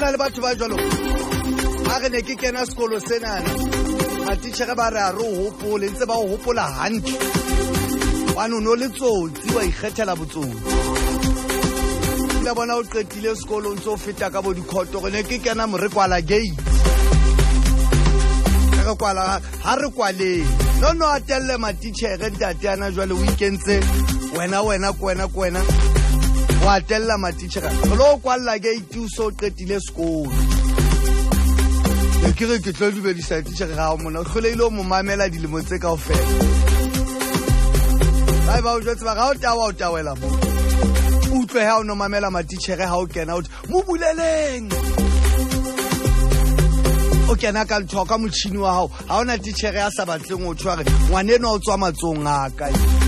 Hona le batho ba jwalo ha re ne ke kena sekolo senana matitjhere ba re a re o hopole ntse ba o hopola hantle wane no le tsotsi wa ikgethela botsotsi la bona o qetile sekolo ntse o feta ka bo dikhoto re ne ke kena mo re kwala gate re kwala ha re kwale no atelle matitjhere ntate ana jwale weekendse wena wa tella matitjhere lo kwalla gate o so qetile sekolo ke re ke tlo dibedisa titjhere ga mona khole mo mamela dilemo tse kaofela ai ba o jwetse ba ga o tawela mo utlwe ha o no mamela matitjhere ha o kena out mo buleleng o kena ka nthoka motšhini wa hao ha ona titjhere ya sa batleng o tshware ngwane no o tswa matsong a ka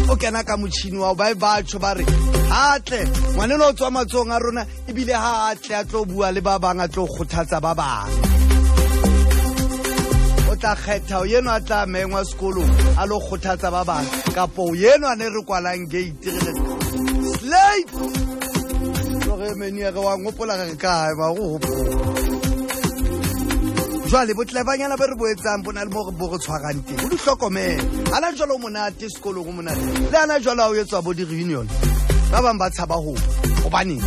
o kena ka motšhini wa ba tsho ba re hatle ngwane no o tswa matsong a rona ebile ha hatle a tlo bua le ba bang a tlo khothatsa ba bang o tla kgetha o yeno a tla mengwa sekolo a lo khothatsa ba bang kapo yeno a ne re kwalang gate re slave re menia ga wa ngopola ga ka ba go hopola jwale botlebanyana ba re boetsang bona le mo go tshwarang teng o di hlokomela ana jwalo monate sekolo go monate le ana jwalo a o etswa bo di reunion ba bang ba tshaba ho gobane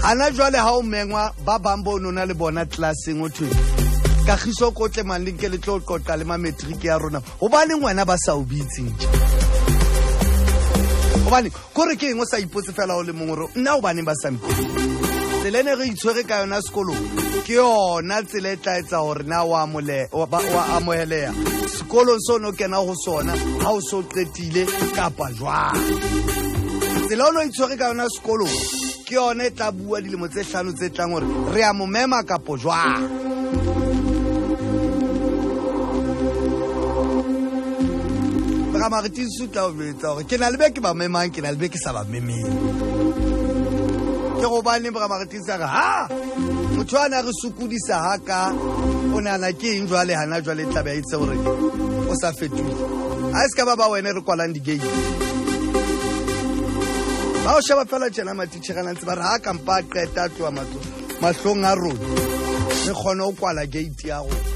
ana jwale ha o mengwa ba bang bo nona le bona classeng o thwe ka khiso kotle man le ke le tlo qoqa le ma matric ya rona gobane ngwana ba sa o bitseng gobane gore ke eng o sa ipotse fela o le mongwe nna o bane ba sa tselene re itshwere ka yona sekolo ke yona tsela e tla etsa gore na wa amohelea sekolo sono kena go sona ha o so qetile kapa jwang tsela ono itshwere ka yona sekolo ke yona e tla bua dilemo tse 5 tse tlang gore re a mo mema kapo jwang ga mariti sutla o betsa gore ke na le be ke ba memang ke na le be ke sa ba memeng ke go bane ba maretisa ga ha motho ana re sukudisa haka o nana ke eng jwale hana jwale tla ba itse gore o sa fetule a se ka ba wena re kwalang di gate ba o sheba fela tjena matitjhere ntse ba re ha kampa qeta tloa mahlong a rona re kgone o kwala gate ya go